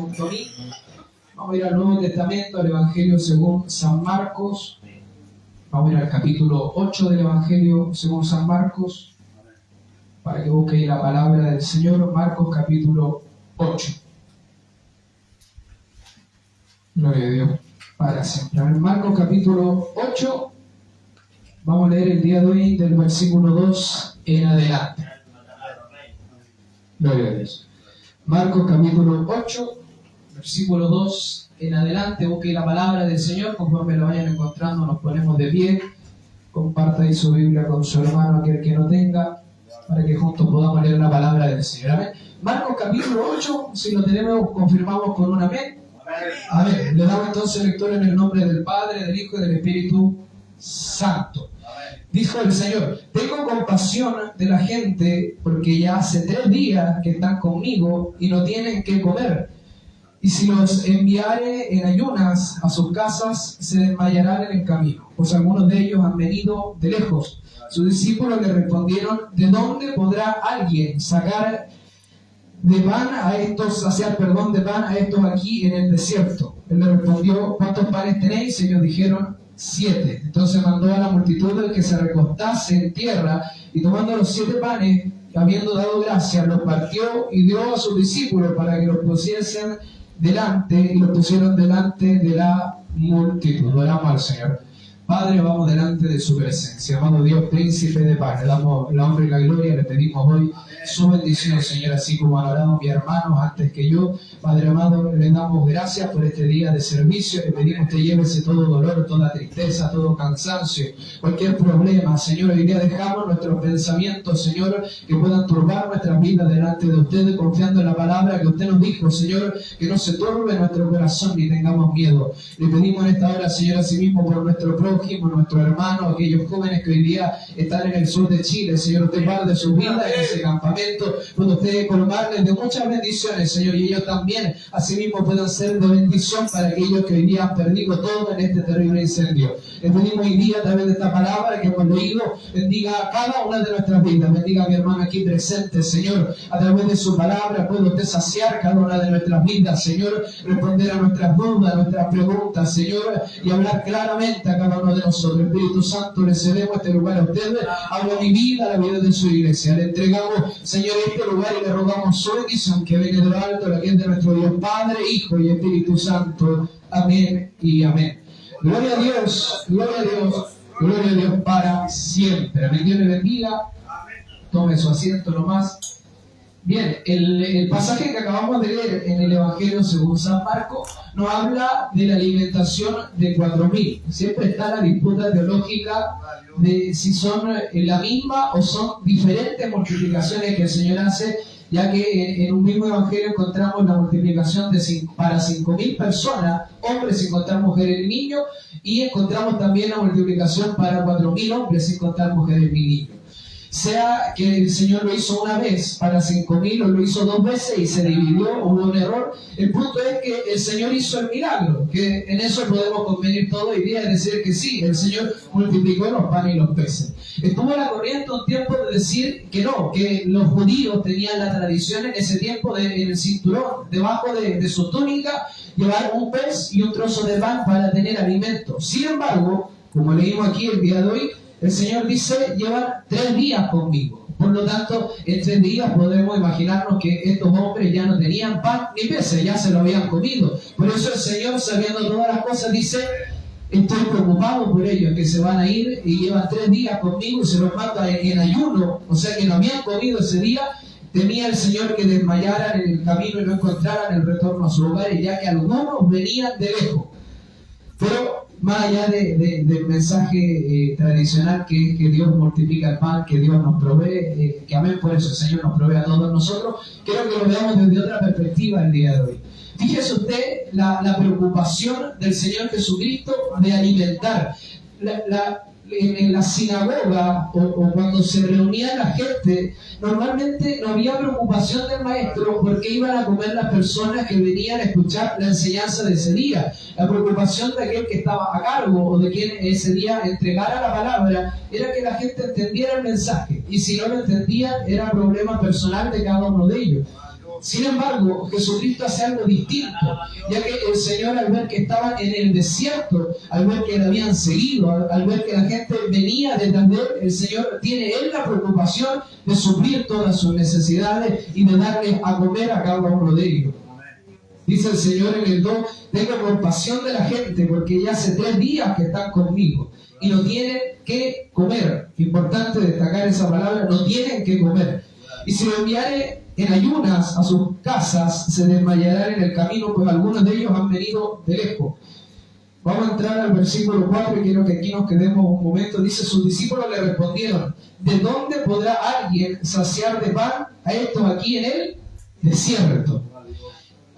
junto a mí. Vamos a ir al Nuevo Testamento, al Evangelio según San Marcos. Vamos a ir al capítulo 8 del Evangelio según San Marcos, para que busquéis la palabra del Señor. Marcos capítulo 8. Gloria a Dios para siempre. En Marcos capítulo 8, vamos a leer el día de hoy del versículo 2 en adelante. Gloria a Dios. Marcos capítulo 8, versículo 2 en adelante. Busque la palabra del Señor. Conforme lo vayan encontrando, nos ponemos de pie. Comparta ahí su Biblia con su hermano, aquel que no tenga, para que juntos podamos leer la palabra del Señor. Amén. Marcos capítulo 8, si lo tenemos, confirmamos con un amén. Amén. Le damos entonces lectura en el nombre del Padre, del Hijo y del Espíritu Santo. Dijo el Señor: tengo compasión de la gente, porque ya hace 3 días que están conmigo y no tienen qué comer. Y si los enviare en ayunas a sus casas, se desmayarán en el camino, pues algunos de ellos han venido de lejos. Sus discípulos le respondieron: ¿de dónde podrá alguien sacar de pan a estos aquí en el desierto? Él le respondió: ¿cuántos panes tenéis? Ellos dijeron: 7. Entonces mandó a la multitud que se recostase en tierra, y tomando los 7 panes, habiendo dado gracias, los partió y dio a sus discípulos para que los pusiesen delante, y los pusieron delante de la multitud. Oramos al Señor. Padre, vamos delante de su presencia. Amado Dios, príncipe de paz, le damos la honra y la gloria. Le pedimos hoy su bendición, Señor, así como han orado mis hermanos antes que yo. Padre amado, le damos gracias por este día de servicio. Le pedimos que llévese todo dolor, toda tristeza, todo cansancio, cualquier problema, Señor. Hoy día dejamos nuestros pensamientos, Señor, que puedan turbar nuestras vidas delante de usted, confiando en la palabra que usted nos dijo, Señor, que no se turbe nuestro corazón ni tengamos miedo. Le pedimos en esta hora, Señor, asimismo por nuestro prójimo, nuestro hermano, aquellos jóvenes que hoy día están en el sur de Chile, Señor, usted guarde sus vidas en ese campamento, puede usted colmarles de muchas bendiciones, Señor, y ellos también, asimismo, puedan ser de bendición para aquellos que hoy día han perdido todo en este terrible incendio. Le pedimos hoy día, a través de esta palabra que hemos leído, bendiga a cada una de nuestras vidas, bendiga a mi hermano aquí presente, Señor, a través de su palabra puede usted saciar cada una de nuestras vidas, Señor, responder a nuestras dudas, a nuestras preguntas, Señor, y hablar claramente a cada uno de nosotros. Espíritu Santo, le cedemos este lugar a ustedes, habla mi vida, la vida de su iglesia. Le entregamos, Señor, este lugar y le rogamos su bendición que viene de lo alto, la que es de nuestro Dios Padre, Hijo y Espíritu Santo. Amén y amén. Gloria a Dios, gloria a Dios, gloria a Dios para siempre. Amén. Dios le bendiga. Tome su asiento nomás. Bien, el pasaje que acabamos de leer en el Evangelio según San Marcos nos habla de la alimentación de 4.000. Siempre está la disputa teológica de si son la misma o son diferentes multiplicaciones que el Señor hace, ya que en un mismo Evangelio encontramos la multiplicación para 5.000 personas, hombres sin contar mujeres y niños, y encontramos también la multiplicación para 4.000 hombres sin contar mujeres y niños. Sea que el Señor lo hizo una vez para 5.000 o lo hizo 2 veces y se dividió, hubo un error. El punto es que el Señor hizo el milagro, que en eso podemos convenir todo hoy día, es decir que sí, el Señor multiplicó los panes y los peces. Estuvo la corriente un tiempo de decir que no, que los judíos tenían la tradición en ese tiempo en el cinturón, debajo de su túnica, llevar un pez y un trozo de pan para tener alimento. Sin embargo, como leímos aquí el día de hoy, el Señor dice: llevan 3 días conmigo. Por lo tanto, en 3 días podemos imaginarnos que estos hombres ya no tenían pan ni peces, ya se lo habían comido. Por eso el Señor, sabiendo todas las cosas, dice: estoy preocupado por ellos, que se van a ir y llevan 3 días conmigo y se los manda en ayuno, o sea que no habían comido ese día. Temía el Señor que desmayaran en el camino y no encontraran el retorno a su hogar, ya que algunos venían de lejos. Pero más allá del mensaje tradicional que Dios multiplica el pan, que Dios nos provee, que amén por eso el Señor nos provee a todos nosotros, quiero que lo veamos desde otra perspectiva el día de hoy. Fíjese usted la preocupación del Señor Jesucristo de alimentar. En la sinagoga o cuando se reunía la gente, normalmente no había preocupación del maestro porque iban a comer las personas que venían a escuchar la enseñanza de ese día. La preocupación de aquel que estaba a cargo o de quien ese día entregara la palabra era que la gente entendiera el mensaje, y si no lo entendían era problema personal de cada uno de ellos. Sin embargo, Jesucristo hace algo distinto, ya que el Señor, al ver que estaban en el desierto, al ver que le habían seguido, al ver que la gente venía detrás de él, el Señor tiene él la preocupación de suplir todas sus necesidades y de darles a comer a cada uno de ellos. Dice el Señor en el 2, tengo compasión de la gente porque ya hace 3 días que están conmigo y no tienen que comer. Importante destacar esa palabra, no tienen que comer. Y si lo enviare en ayunas a sus casas, se desmayarán en el camino, pues algunos de ellos han venido de lejos. Vamos a entrar al versículo 4 y quiero que aquí nos quedemos un momento. Dice, sus discípulos le respondieron, ¿de dónde podrá alguien saciar de pan a estos aquí en el desierto?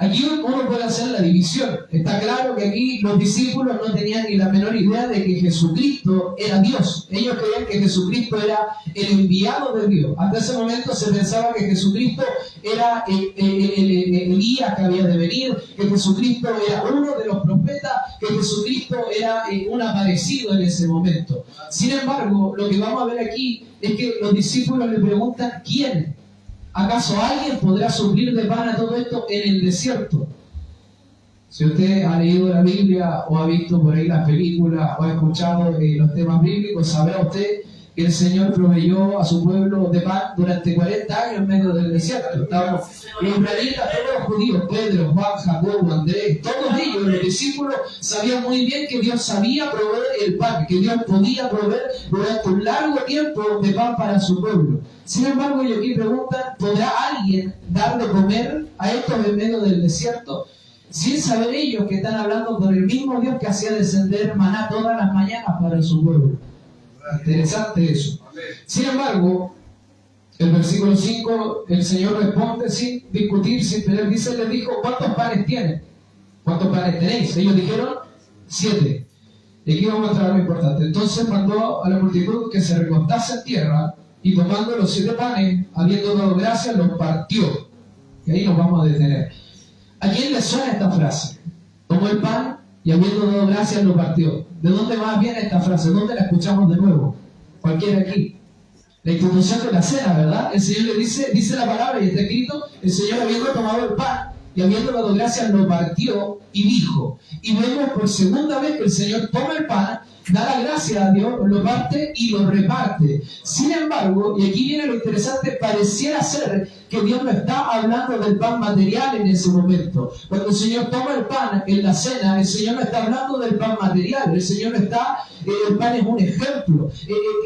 Aquí uno puede hacer la división. Está claro que aquí los discípulos no tenían ni la menor idea de que Jesucristo era Dios. Ellos creían que Jesucristo era el enviado de Dios. Hasta ese momento se pensaba que Jesucristo era el Elías que había de venir, que Jesucristo era uno de los profetas, que Jesucristo era un aparecido en ese momento. Sin embargo, lo que vamos a ver aquí es que los discípulos le preguntan, ¿quién? ¿Acaso alguien podrá suplir de pan a todo esto en el desierto? Si usted ha leído la Biblia o ha visto por ahí las películas o ha escuchado los temas bíblicos, sabrá usted que el Señor proveyó a su pueblo de pan durante 40 años en medio del desierto. Estaban los israelitas, todos los judíos, Pedro, Juan, Jacobo, Andrés, todos ellos, los discípulos, sabían muy bien que Dios sabía proveer el pan, que Dios podía proveer durante un largo tiempo de pan para su pueblo. Sin embargo, ellos aquí preguntan, ¿podrá alguien dar de comer a estos en medio del desierto? Sin saber ellos que están hablando con el mismo Dios que hacía descender maná todas las mañanas para su pueblo. Interesante eso. Sin embargo, el versículo 5, el Señor responde sin discutir, sin pelear. Dice, les dijo, ¿cuántos panes tienen? ¿Cuántos panes tenéis? Ellos dijeron, 7. Y aquí vamos a mostrar algo importante. Entonces mandó a la multitud que se recostase en tierra y tomando los 7 panes, habiendo dado gracias, los partió. Y ahí nos vamos a detener. ¿A quién le suena esta frase? Tomó el pan y habiendo dado gracias lo partió. ¿De dónde más viene esta frase? ¿Dónde la escuchamos de nuevo? Cualquiera aquí. La institución de la cena, ¿verdad? El Señor le dice la palabra y está escrito, el Señor habiendo tomado el pan y habiendo dado gracias lo partió y dijo. Y vemos por segunda vez que el Señor toma el pan, da la gracia a Dios, lo parte y lo reparte. Sin embargo, y aquí viene lo interesante, pareciera ser que Dios no está hablando del pan material en ese momento. Cuando el Señor toma el pan en la cena, el Señor no está hablando del pan material, el Señor no está, el pan es un ejemplo.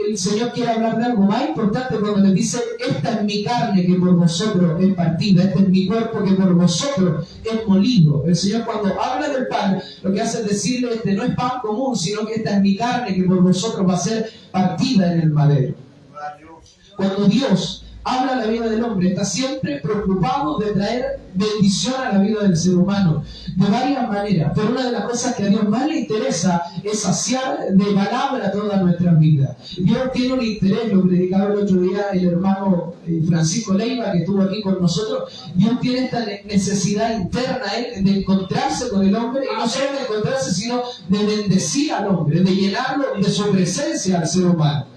El Señor quiere hablar de algo más importante cuando le dice, esta es mi carne que por vosotros es partida, este es mi cuerpo que por vosotros es molido. El Señor cuando habla del pan, lo que hace es decirle, este no es pan común, sino que esta es mi carne que por vosotros va a ser partida en el madero. Cuando Dios habla a la vida del hombre, está siempre preocupado de traer bendición a la vida del ser humano, de varias maneras, pero una de las cosas que a Dios más le interesa es saciar de palabra toda nuestra vida. Dios tiene un interés, lo predicaba el otro día el hermano Francisco Leiva, que estuvo aquí con nosotros. Dios tiene esta necesidad interna de encontrarse con el hombre, y no solo de encontrarse, sino de bendecir al hombre, de llenarlo de su presencia al ser humano.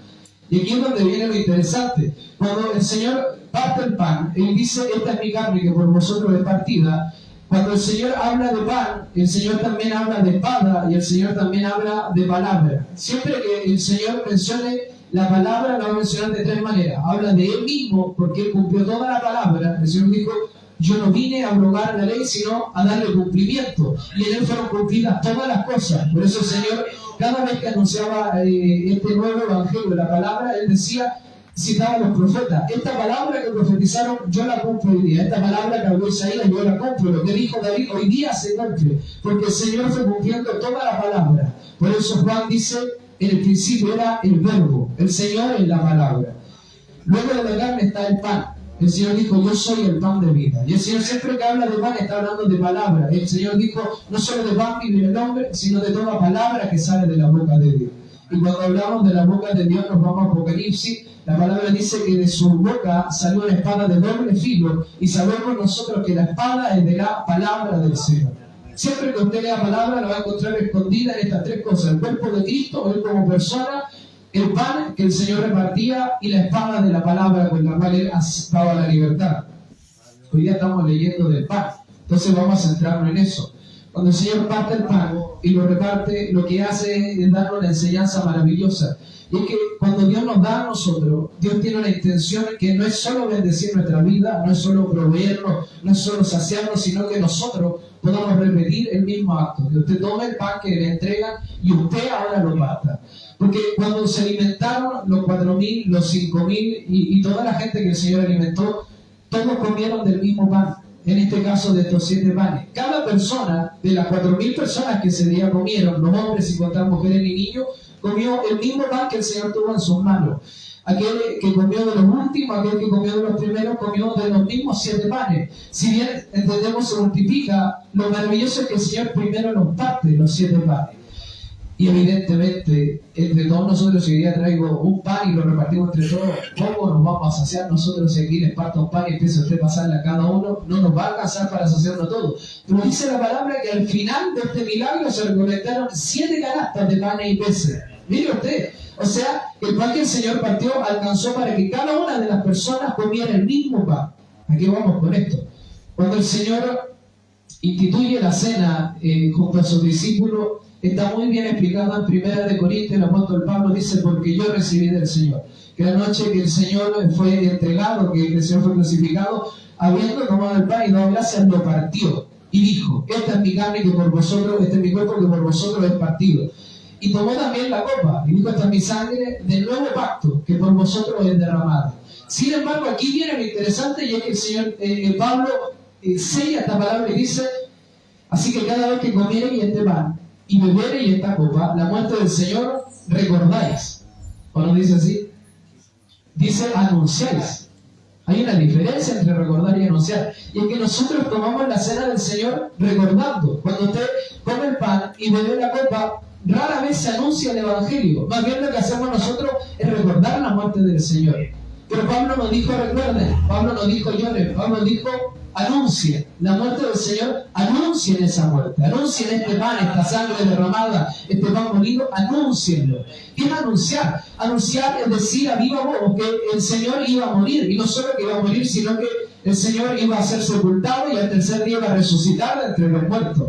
Y aquí es donde viene lo interesante. Cuando el Señor parte el pan, Él dice, esta es mi carne que por vosotros es partida. Cuando el Señor habla de pan, el Señor también habla de espada y el Señor también habla de palabra. Siempre que el Señor mencione la palabra, la va a mencionar de 3 maneras. Habla de Él mismo, porque Él cumplió toda la palabra. El Señor dijo, yo no vine a abrogar la ley, sino a darle cumplimiento. Y en Él fueron cumplidas todas las cosas. Por eso el Señor, cada vez que anunciaba este nuevo evangelio, la palabra, Él decía, citaba a los profetas, esta palabra que profetizaron, yo la cumplo hoy día. Esta palabra que habló Isaías, yo la cumplo. Lo que dijo David, hoy día se cumple. Porque el Señor fue cumpliendo toda la palabra. Por eso Juan dice, en el principio era el verbo, el Señor es la palabra. Luego de la carne está el pan. El Señor dijo, yo soy el pan de vida. Y el Señor siempre que habla de pan está hablando de palabra. El Señor dijo, no solo de pan vive el hombre, sino de toda palabra que sale de la boca de Dios. Y cuando hablamos de la boca de Dios nos vamos a Apocalipsis. La palabra dice que de su boca salió una espada de doble filo. Y sabemos nosotros que la espada es de la palabra del Señor. Siempre que usted lea la palabra la va a encontrar escondida en estas 3 cosas. El cuerpo de Cristo, Él como persona, el pan que el Señor repartía y la espada de la palabra con la cual Él daba la libertad. Hoy día estamos leyendo del pan, entonces vamos a centrarnos en eso. Cuando el Señor parte el pan y lo reparte, lo que hace es darnos una enseñanza maravillosa. Y es que cuando Dios nos da a nosotros, Dios tiene una intención que no es solo bendecir nuestra vida, no es solo proveernos, no es solo saciarnos, sino que nosotros podamos repetir el mismo acto. Que usted tome el pan que le entregan y usted ahora lo parta. Porque cuando se alimentaron los 4.000, los 5.000 y toda la gente que el Señor alimentó, todos comieron del mismo pan. En este caso de estos 7 panes. Cada persona, de las 4.000 personas que ese día comieron, los hombres, sin contar mujeres ni niños, comió el mismo pan que el Señor tuvo en sus manos. Aquel que comió de los últimos, aquel que comió de los primeros, comió de los mismos 7 panes. Si bien entendemos, se multiplica, lo maravilloso es que el Señor primero nos parte los 7 panes. Y evidentemente, entre todos nosotros, si hoy día traigo un pan y lo repartimos entre todos, ¿cómo nos vamos a saciar nosotros si aquí les parto un pan y empieza usted a pasarle a cada uno? No nos va a alcanzar para saciarnos todos. Pero dice la palabra que al final de este milagro se recolectaron 7 canastas de panes y peces. Mire usted, o sea, el pan que el Señor partió alcanzó para que cada una de las personas comiera el mismo pan. ¿A qué vamos con esto? Cuando el Señor instituye la cena junto a sus discípulos, está muy bien explicado en 1 Corintios, el apóstol Pablo dice, porque yo recibí del Señor, que la noche que el Señor fue entregado, que el Señor fue crucificado, habiendo tomado el pan y dado gracias, lo partió y dijo, esta es mi carne que por vosotros, este es mi cuerpo que por vosotros es partido. Y tomó también la copa y dijo, esta es mi sangre del nuevo pacto que por vosotros es derramada. Sin embargo, aquí viene lo interesante y es que el Señor Pablo sella esta palabra y dice, así que cada vez que comiereis este pan y bebereis esta copa, la muerte del Señor recordáis. ¿O no dice así? Dice anunciáis. Hay una diferencia entre recordar y anunciar. Y es que nosotros tomamos la cena del Señor recordando. Cuando usted come el pan y bebe la copa, rara vez se anuncia el Evangelio. Más bien lo que hacemos nosotros es recordar la muerte del Señor. Pero Pablo no dijo recuerden, Pablo no dijo lloren, Pablo dijo anuncien la muerte del Señor, anuncien esa muerte, anuncien este pan, esta sangre derramada, este pan molido, anúncienlo. ¿Qué es anunciar? Anunciar es decir a viva voz que el Señor iba a morir, y no solo que iba a morir, sino que el Señor iba a ser sepultado y al tercer día iba a resucitar de entre los muertos.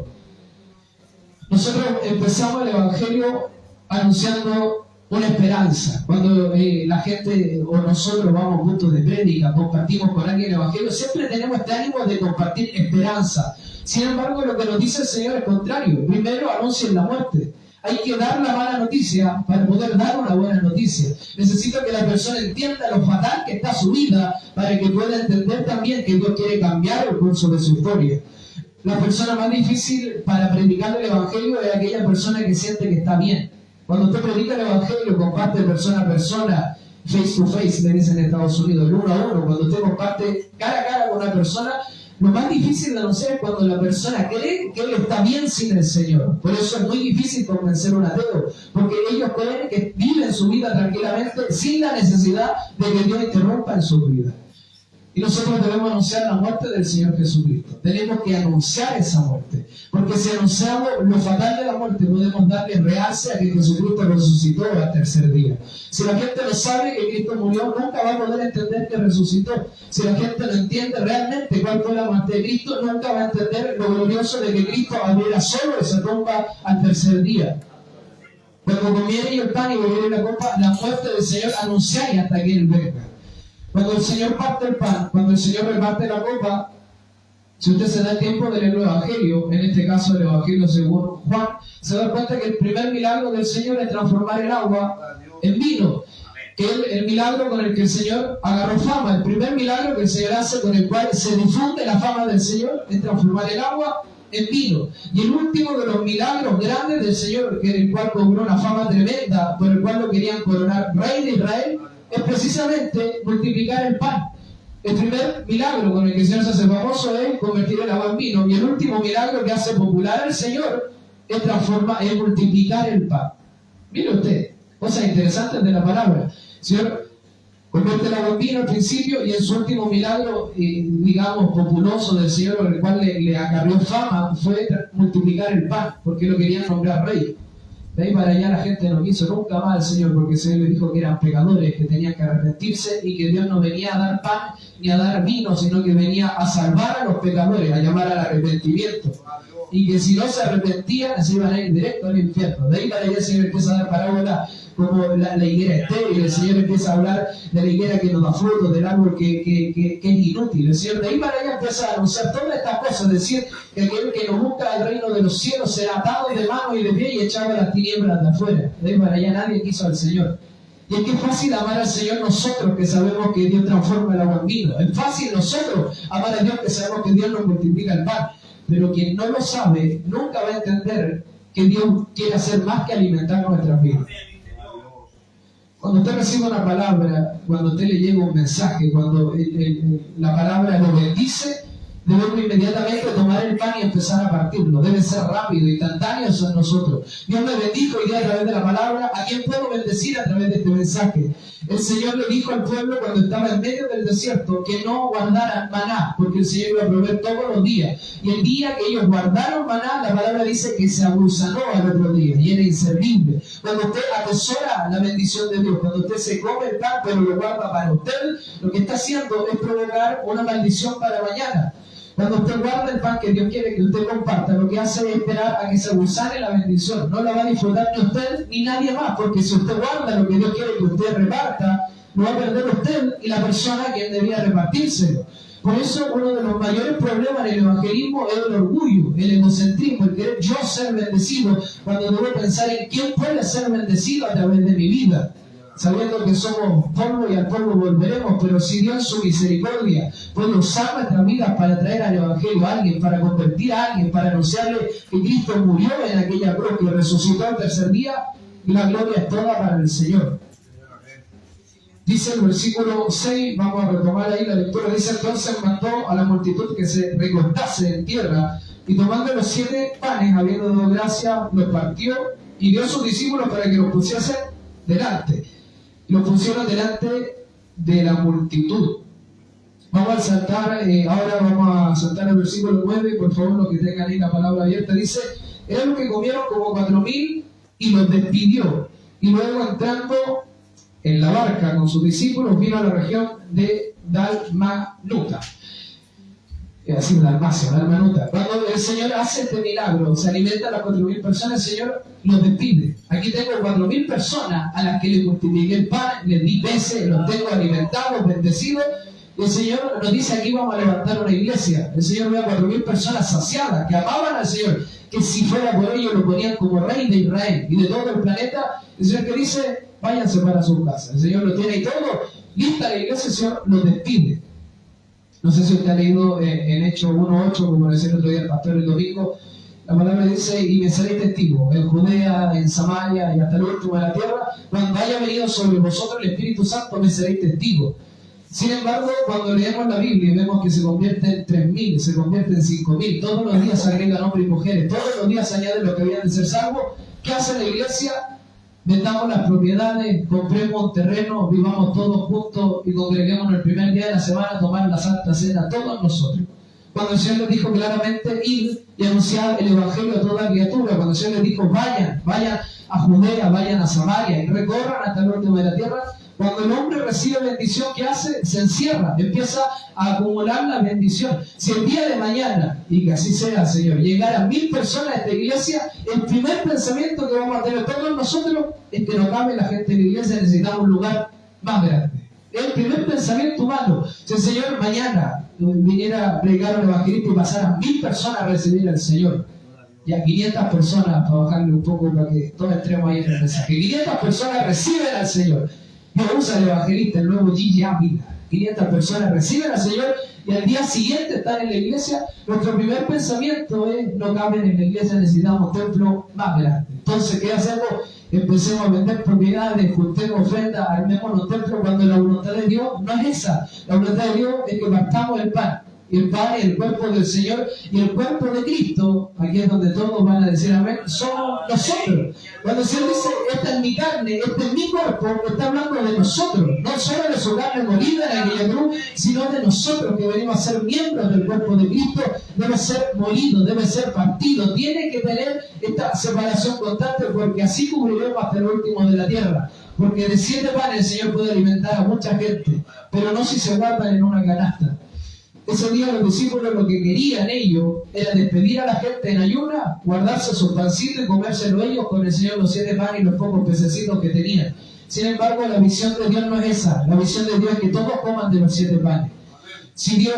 Nosotros empezamos el Evangelio anunciando una esperanza. Cuando la gente o nosotros vamos a puntos de prédica, compartimos con alguien el Evangelio, siempre tenemos este ánimo de compartir esperanza. Sin embargo, lo que nos dice el Señor es contrario. Primero anuncien la muerte. Hay que dar la mala noticia para poder dar una buena noticia. Necesito que la persona entienda lo fatal que está su vida para que pueda entender también que Dios quiere cambiar el curso de su historia. La persona más difícil para predicar el Evangelio es aquella persona que siente que está bien. Cuando usted predica el Evangelio, comparte persona a persona, face to face, le dicen en Estados Unidos, el 1 a 1, cuando usted comparte cara a cara con una persona, lo más difícil de anunciar es cuando la persona cree que él está bien sin el Señor. Por eso es muy difícil convencer a un ateo, porque ellos creen que viven su vida tranquilamente sin la necesidad de que Dios interrumpa en su vida. Y nosotros debemos anunciar la muerte del Señor Jesucristo. Tenemos que anunciar esa muerte. Porque si anunciamos lo fatal de la muerte, podemos darle realce a que Jesucristo resucitó al tercer día. Si la gente no sabe que Cristo murió, nunca va a poder entender que resucitó. Si la gente no entiende realmente cuál fue la muerte de Cristo, nunca va a entender lo glorioso de que Cristo abriera solo esa tumba al tercer día. Cuando comieren el pan y bebieren la copa, la muerte del Señor anunciáis hasta que Él venga. Cuando el Señor parte el pan, cuando el Señor reparte la copa, si usted se da el tiempo de leer el Evangelio, en este caso el Evangelio según Juan, se da cuenta que el primer milagro del Señor es transformar el agua en vino. Que el milagro con el que el Señor agarró fama, el primer milagro que el Señor hace con el cual se difunde la fama del Señor es transformar el agua en vino. Y el último de los milagros grandes del Señor, que el cual cobró una fama tremenda, por el cual lo querían coronar rey de Israel, es precisamente multiplicar el pan. El primer milagro con el que el Señor se hace famoso es convertir el agua en vino. Y el último milagro que hace popular al Señor es multiplicar el pan. Mire usted, cosas interesantes de la palabra. El Señor convierte el agua en vino al principio y en su último milagro, digamos, populoso del Señor, por el cual le acarrió fama, fue multiplicar el pan, porque lo querían nombrar rey. De ahí para allá la gente no quiso nunca más al Señor porque el Señor le dijo que eran pecadores, que tenían que arrepentirse y que Dios no venía a dar pan ni a dar vino, sino que venía a salvar a los pecadores, a llamar al arrepentimiento. Y que si no se arrepentían, se iban a ir directo al infierno. De ahí para allá el Señor empieza a dar parábolas como la higuera estéril. El Señor empieza a hablar de la higuera que no da fruto, del árbol que es inútil. El Señor de ahí para allá empieza a anunciar todas estas cosas, decir que aquel que no busca el reino de los cielos será atado de mano y de pie y echado a las tinieblas de afuera. De ahí para allá nadie quiso al Señor. Y es que es fácil amar al Señor nosotros que sabemos que Dios transforma el agua en vino. Es fácil nosotros amar a Dios que sabemos que Dios nos multiplica el pan. Pero quien no lo sabe nunca va a entender que Dios quiere hacer más que alimentar nuestras vidas. Cuando usted recibe una palabra, cuando usted le llega un mensaje, cuando la palabra lo bendice, debemos inmediatamente tomar el pan y empezar a partirlo. Debe ser rápido, instantáneo en nosotros. Dios me bendijo hoy día a través de la palabra. ¿A quién puedo bendecir a través de este mensaje? El Señor le dijo al pueblo cuando estaba en medio del desierto que no guardaran maná, porque el Señor iba a proveer todos los días. Y el día que ellos guardaron maná, la palabra dice que se aguzanó al otro día y era inservible. Cuando usted atesora la bendición de Dios, cuando usted se come el pan pero lo guarda para usted, lo que está haciendo es provocar una maldición para mañana. Cuando usted guarda el pan que Dios quiere que usted comparta, lo que hace es esperar a que se gusane la bendición. No la va a disfrutar ni usted ni nadie más, porque si usted guarda lo que Dios quiere que usted reparta, lo va a perder usted y la persona que debía repartírselo. Por eso uno de los mayores problemas en el evangelismo es el orgullo, el egocentrismo, el querer yo ser bendecido, cuando debo pensar en quién puede ser bendecido a través de mi vida. Sabiendo que somos polvo y al polvo volveremos, pero si Dios en su misericordia puede usar nuestras vidas para traer al Evangelio a alguien, para convertir a alguien, para anunciarle que Cristo murió en aquella cruz y resucitó al tercer día, la gloria es toda para el Señor. Dice el versículo 6, vamos a retomar ahí la lectura, dice: entonces mandó a la multitud que se recostase en tierra, y tomando los 7 panes, habiendo dado gracia, los partió y dio a sus discípulos para que los pusiesen delante. Lo pusieron delante de la multitud. Vamos a saltar, ahora vamos a saltar al versículo 9, por favor, los que tengan ahí la palabra abierta. Dice: eran los que comieron como 4.000 y los despidió. Y luego entrando en la barca con sus discípulos, vino a la región de Dalmanuta. Así, Dalmanuta. Cuando el Señor hace este milagro, se alimenta a las 4.000 personas, el Señor los despide. Aquí tengo 4.000 personas a las que les multipliqué el pan, les di peces, los tengo alimentados, bendecidos. Y el Señor nos dice: aquí vamos a levantar una iglesia. El Señor ve a 4.000 personas saciadas, que amaban al Señor, que si fuera por ellos lo ponían como rey de Israel y de todo el planeta. El Señor que dice: váyanse para sus casas. El Señor lo tiene y todo. Lista la iglesia, el Señor los despide. No sé si usted ha leído en Hechos 1:8, como decía el otro día el pastor el domingo, la palabra dice: y me seréis testigos en Judea, en Samaria y hasta el último de la tierra. Cuando haya venido sobre vosotros el Espíritu Santo, me seréis testigos. Sin embargo, cuando leemos la Biblia y vemos que se convierte en 3.000, se convierte en 5.000, todos los días se agregan hombres y mujeres, todos los días se añaden los que habían de ser salvos. ¿Qué hace la iglesia? Vendamos las propiedades, compremos un terreno, vivamos todos juntos y congreguémonos el primer día de la semana a tomar la Santa Cena, todos nosotros. Cuando el Señor les dijo claramente: ir y anunciar el Evangelio a toda criatura. Cuando el Señor les dijo: vayan a Judea, vayan a Samaria y recorran hasta el último de la tierra. Cuando el hombre recibe bendición, ¿qué hace? Se encierra, empieza a acumular la bendición. Si el día de mañana, y que así sea, Señor, llegaran 1.000 personas a esta iglesia, el primer pensamiento que vamos a tener todos nosotros es que no cabe la gente en la iglesia, necesitamos un lugar más grande. Es el primer pensamiento humano. Si el Señor mañana viniera a predicar un evangelista y pasaran 1.000 personas a recibir al Señor, y a 500 personas, para bajarle un poco para que todos entremos ahí en el mensaje, 500 personas reciben al Señor. Dios usa el evangelista, el nuevo Gigi Ávila. 500 personas reciben al Señor y al día siguiente están en la iglesia. Nuestro primer pensamiento es: no caben en la iglesia, necesitamos un templo más grande. Entonces, ¿qué hacemos? Empecemos a vender propiedades, juntemos ofrendas, armemos los templos, cuando la voluntad de Dios no es esa. La voluntad de Dios es que partamos el pan. Y el pan y el cuerpo del Señor y el cuerpo de Cristo, aquí es donde todos van a decir amén, somos nosotros. Cuando el Señor dice, esta es mi carne, este es mi cuerpo, está hablando de nosotros, no solo de su carne molida en aquella cruz, sino de nosotros que venimos a ser miembros del cuerpo de Cristo. Debe ser molido, debe ser partido, tiene que tener esta separación constante, porque así cubriremos hasta el último de la tierra. Porque de 7 panes el Señor puede alimentar a mucha gente, pero no si se guardan en una canasta. Ese día los discípulos lo que querían ellos era despedir a la gente en ayuna, guardarse sus pancitos y comérselo ellos con el Señor los 7 panes y los pocos pececitos que tenían. Sin embargo, la visión de Dios no es esa. La visión de Dios es que todos coman de los 7 panes. Si Dios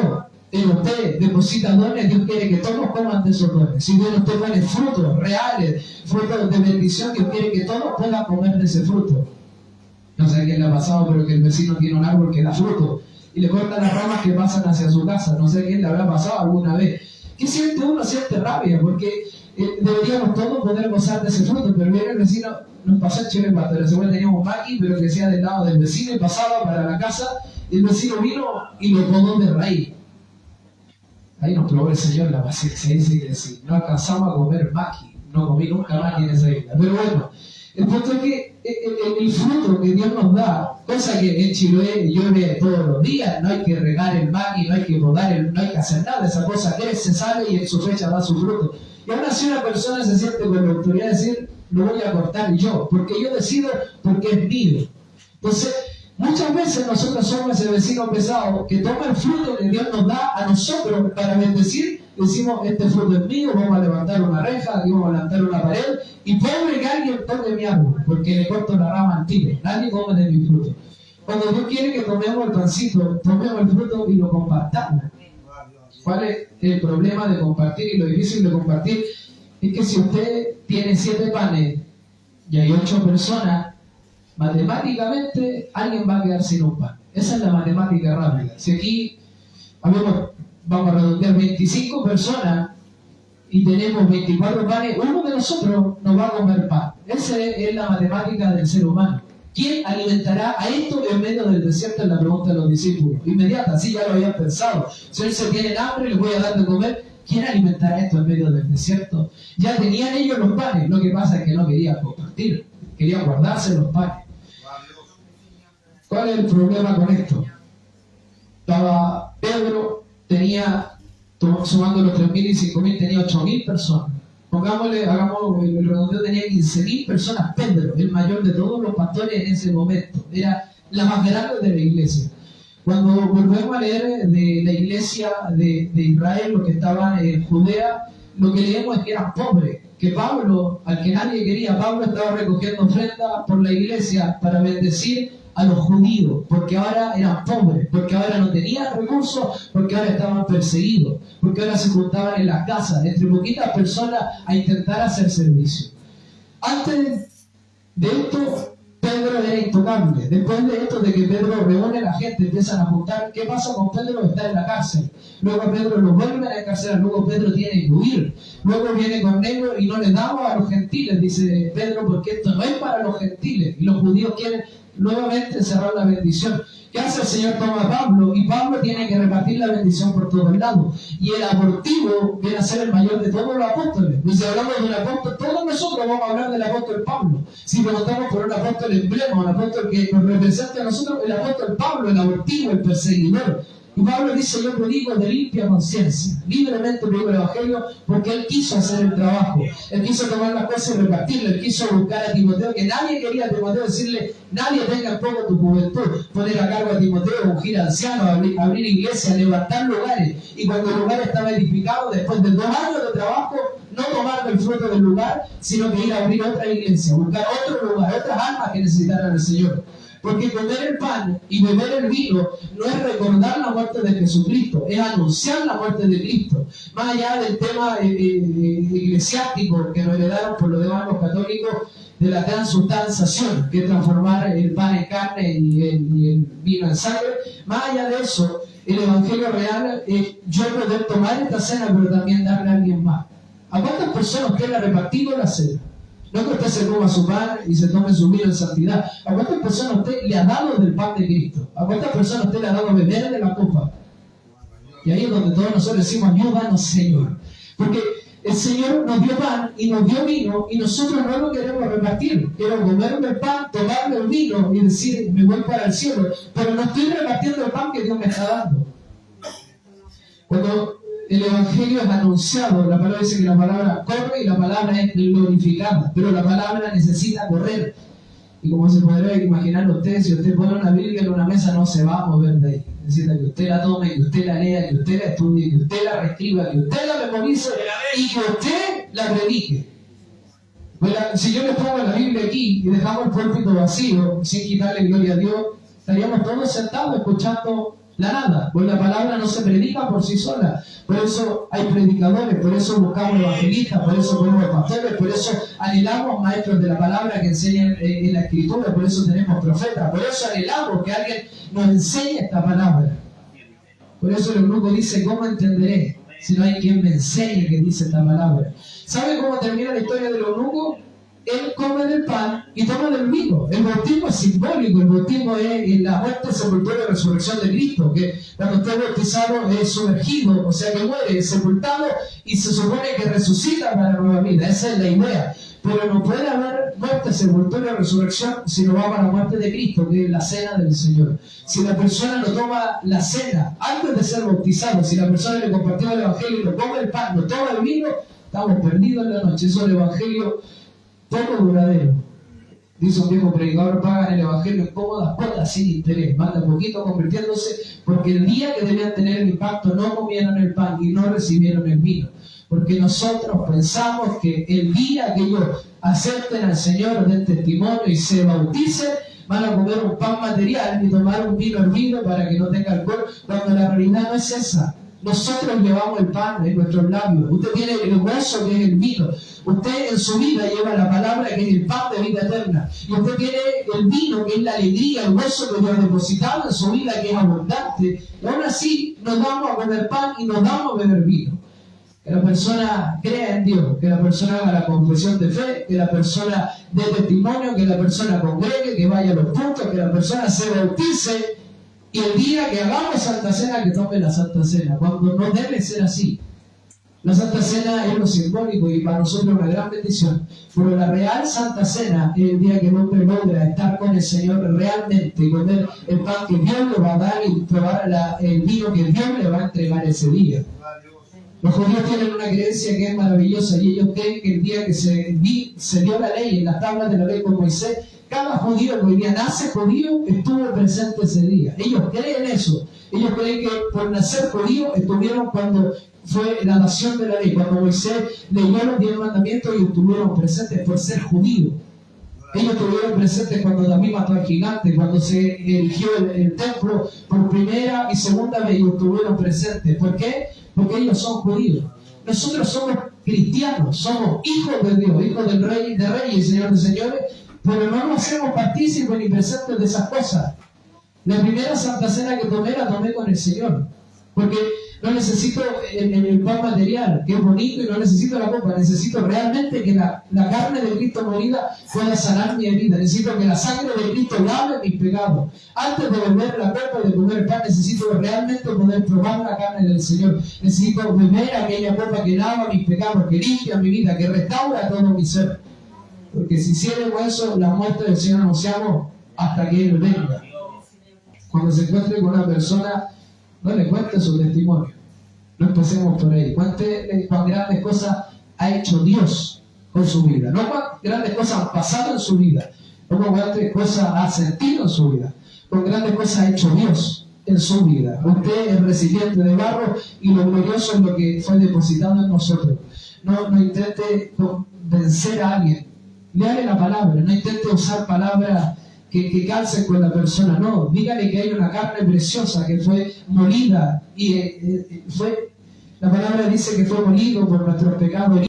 en usted deposita dones, Dios quiere que todos coman de esos dones. Si Dios en usted pone frutos reales, frutos de bendición, Dios quiere que todos puedan comer de ese fruto. No sé a quién le ha pasado, pero que el vecino tiene un árbol que da fruto y le cortan las ramas que pasan hacia su casa. No sé a quién le habrá pasado alguna vez. ¿Qué siente uno? Siente rabia, porque deberíamos todos poder gozar de ese fruto, pero viene el vecino, nos pasó en Chile, pastor, seguro teníamos maqui, pero crecía del lado del vecino y pasaba para la casa, y el vecino vino y lo podó de raíz. Ahí nos probó el Señor la paciencia, dice que si no alcanzamos a comer maqui, no comí nunca maqui en esa isla. Pero bueno, el punto es que el fruto que Dios nos da, cosa que en Chiloé llueve todos los días, no hay que regar el maqui, no hay que podar, no hay que hacer nada, esa cosa crece, sale y en su fecha da su fruto. Y aún así una persona se siente con la autoridad de decir, lo voy a cortar yo, porque yo decido, porque es mío. Entonces, muchas veces nosotros somos ese vecino pesado que toma el fruto que Dios nos da a nosotros para bendecir. Decimos, este fruto es mío, vamos a levantar una reja, aquí vamos a levantar una pared, y pobre que alguien toque mi árbol, porque le corto la rama al tiro. Nadie come de mi fruto. Cuando Dios quiere que tomemos el pancito, tomemos el fruto y lo compartamos. ¿Cuál es el problema de compartir y lo difícil de compartir? Es que si usted tiene 7 panes y hay 8 personas, matemáticamente alguien va a quedar sin un pan. Esa es la matemática rápida. Si aquí vamos a redondear 25 personas y tenemos 24 panes, uno de nosotros nos va a comer pan. Esa es la matemática del ser humano. ¿Quién alimentará a esto en medio del desierto? Es la pregunta de los discípulos. Inmediata, así ya lo habían pensado. Si ellos se tienen hambre, les voy a dar de comer. ¿Quién alimentará esto en medio del desierto? Ya tenían ellos los panes. Lo que pasa es que no querían compartir. Querían guardarse los panes. ¿Cuál es el problema con esto? Estaba Pedro, tenía, sumando los 3.000 y 5.000, tenía 8.000 personas. Pongámosle, hagamos el redondeo, tenía 15.000 personas. Pedro, el mayor de todos los pastores en ese momento, era la más grande de la iglesia. Cuando volvemos a leer de la iglesia de Israel, los que estaban en Judea, lo que leemos es que eran pobres, que Pablo, al que nadie quería, Pablo estaba recogiendo ofrendas por la iglesia para bendecir a los judíos, porque ahora eran pobres, porque ahora no tenían recursos, porque ahora estaban perseguidos, porque ahora se juntaban en las casas, entre poquitas personas, a intentar hacer servicio. Antes de esto, Pedro era intocable. Después de esto, de que Pedro reúne a la gente, empiezan a juntar. ¿Qué pasa con Pedro? Está en la cárcel. Luego a Pedro lo vuelven a encarcelar. Luego Pedro tiene que huir. Luego viene Cornelio y no le damos a los gentiles, dice Pedro, porque esto no es para los gentiles. Y los judíos quieren nuevamente cerrar la bendición. ¿Qué hace el Señor? Toma a Pablo, y Pablo tiene que repartir la bendición por todos lados. Y el abortivo viene a ser el mayor de todos los apóstoles. Y si hablamos de un apóstol, todos nosotros vamos a hablar del apóstol Pablo. Si preguntamos por un apóstol emblema, un apóstol que nos represente a nosotros, el apóstol Pablo, el abortivo, el perseguidor. Y Pablo dice, yo predico de limpia conciencia, libremente predico el Evangelio, porque él quiso hacer el trabajo, él quiso tomar las cosas y repartirlas, él quiso buscar a Timoteo, que nadie quería a Timoteo, decirle, nadie tenga en poco tu juventud, poner a cargo a Timoteo, ungir a ancianos, abrir iglesias, levantar lugares, y cuando el lugar estaba edificado, después de 2 años de trabajo, no tomar el fruto del lugar, sino que ir a abrir otra iglesia, buscar otro lugar, otras almas que necesitaran al Señor. Porque comer el pan y beber el vino no es recordar la muerte de Jesucristo, es anunciar la muerte de Cristo. Más allá del tema eclesiástico que nos heredaron por lo demás los católicos, de la transubstanciación, que es transformar el pan en carne y el vino en sangre, más allá de eso, el Evangelio real es yo poder tomar esta cena, pero también darle a alguien más. ¿A cuántas personas usted le ha repartido la cena? No que usted se coma su pan y se tome su vino en santidad. ¿A cuántas personas usted le ha dado del pan de Cristo? ¿A cuántas personas usted le ha dado beber de la copa? Y ahí es donde todos nosotros decimos, ayúdanos, Señor. Porque el Señor nos dio pan y nos dio vino y nosotros no lo queremos repartir. Quiero comerme el pan, tomarme el vino y decir, me voy para el cielo. Pero no estoy repartiendo el pan que Dios me está dando. Cuando el Evangelio es anunciado, la palabra dice que la palabra corre y la palabra es glorificada. Pero la palabra necesita correr. Y como se podrá imaginar usted, si usted pone una Biblia en una mesa, no se va a mover de ahí. Necesita que usted la tome, que usted la lea, que usted la estudie, que usted la reescriba, que usted la memorice y que usted la predique. Pues si yo le pongo la Biblia aquí y dejamos el púlpito vacío, sin quitarle gloria a Dios, estaríamos todos sentados escuchando la nada. Pues la palabra no se predica por sí sola. Por eso hay predicadores, por eso buscamos evangelistas, por eso ponemos pastores, por eso anhelamos maestros de la palabra que enseñen en la escritura, por eso tenemos profetas, por eso anhelamos que alguien nos enseñe esta palabra. Por eso el eunuco dice, ¿cómo entenderé si no hay quien me enseñe que dice esta palabra? ¿Sabe cómo termina la historia del eunuco? Él come del pan y toma del vino. El bautismo es simbólico, el bautismo es la muerte, sepultura y resurrección de Cristo, que cuando está bautizado es sumergido, o sea que muere, es sepultado y se supone que resucita para la nueva vida. Esa es la idea. Pero no puede haber muerte, sepultura y resurrección si no va para la muerte de Cristo, que es la cena del Señor. Si la persona no toma la cena antes de ser bautizado, si la persona le compartió el Evangelio y no come el pan, no toma el vino, estamos perdidos en la noche. Eso es el Evangelio poco duradero. Dice un viejo predicador, pagan el Evangelio en cómodas cuotas sin interés, manda poquito convirtiéndose, porque el día que debían tener el impacto no comieron el pan y no recibieron el vino. Porque nosotros pensamos que el día que ellos acepten al Señor, den testimonio y se bauticen, van a comer un pan material y tomar un vino hervido para que no tenga alcohol, cuando la realidad no es esa. Nosotros llevamos el pan en nuestros labios. Usted tiene el hueso que es el vino. Usted en su vida lleva la palabra que es el pan de vida eterna. Y usted tiene el vino que es la alegría, el hueso que Dios ha depositado en su vida que es abundante. Y aún así nos damos a comer pan y nos damos a beber vino. Que la persona crea en Dios, que la persona haga la confesión de fe, que la persona dé testimonio, que la persona congregue, que vaya a los puntos, que la persona se bautice. Y el día que hagamos Santa Cena, que tome la Santa Cena, cuando no debe ser así. La Santa Cena es lo simbólico y para nosotros una gran bendición. Pero la real Santa Cena es el día que el hombre logra estar con el Señor realmente, y comer el pan que Dios le va a dar y probar el vino que Dios le va a entregar ese día. Los judíos tienen una creencia que es maravillosa y ellos creen que el día que se dio la ley, en las tablas de la ley con Moisés, cada judío que hoy día nace judío estuvo presente ese día. Ellos creen eso. Ellos creen que por nacer judío estuvieron cuando fue la nación de la ley. Cuando Moisés leyó los 10 mandamientos, ellos estuvieron presentes por ser judíos. Ellos estuvieron presentes cuando David mató al gigante, cuando se erigió el templo por primera y segunda vez, ellos estuvieron presentes. ¿Por qué? Porque ellos son judíos. Nosotros somos cristianos, somos hijos de Dios, hijos del Rey de Reyes y Señor de Señores, pero no nos hacemos partícipes ni presentes de esas cosas. La primera Santa Cena que tomé, la tomé con el Señor. Porque no necesito el pan material, que es bonito, y no necesito la copa. Necesito realmente que la carne de Cristo molida pueda sanar mi herida. Necesito que la sangre de Cristo lave mis pecados. Antes de beber la copa y de comer el pan, necesito realmente poder probar la carne del Señor. Necesito beber aquella copa que lava mis pecados, que limpia mi vida, que restaura todo mi ser. Porque si hiciéramos eso, la muerte del Señor anunciamos hasta que Él venga. Cuando se encuentre con una persona, no le cuente su testimonio. No empecemos por ahí. Cuente cuán grandes cosas ha hecho Dios con su vida. No cuán grandes cosas han pasado en su vida. No cuán grandes cosas ha sentido en su vida. Cuán grandes cosas ha hecho Dios en su vida. Usted es recipiente de barro y lo glorioso es lo que fue depositado en nosotros. No intente convencer a alguien. Léale la palabra. No intente usar palabras que calcen con la persona. No, dígale que hay una carne preciosa que fue molida y la palabra dice que fue molido por nuestros pecados,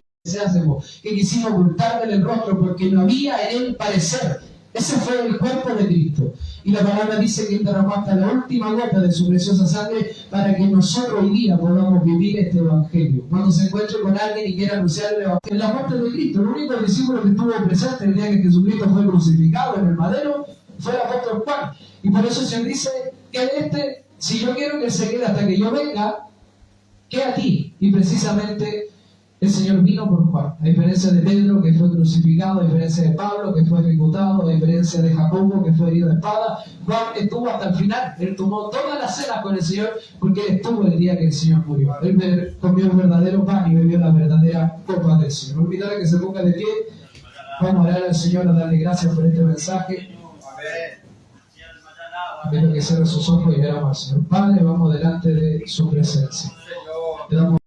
que quisimos ocultarle el rostro porque no había en él parecer. Ese fue el cuerpo de Cristo. Y la palabra dice que él derramó hasta la última gota de su preciosa sangre para que nosotros hoy día podamos vivir este evangelio. Cuando se encuentre con alguien y quiera anunciar el evangelio, en la muerte de Cristo, el único discípulo que estuvo presente el día que Jesucristo fue crucificado en el madero fue el apóstol Juan. Y por eso el Señor dice que si yo quiero que él se quede hasta que yo venga, que a ti. Y precisamente el Señor vino por Juan, a diferencia de Pedro, que fue crucificado, a diferencia de Pablo, que fue ejecutado, a diferencia de Jacobo, que fue herido de espada. Juan estuvo hasta el final. Él tomó todas las cenas con el Señor, porque él estuvo el día que el Señor murió. Él comió el verdadero pan y bebió la verdadera copa del Señor. No olvidar que se ponga de pie. Vamos a orar al Señor, a darle gracias por este mensaje. Quiero que cierre sus ojos y oramos al Señor. Padre, vamos delante de su presencia. Te damos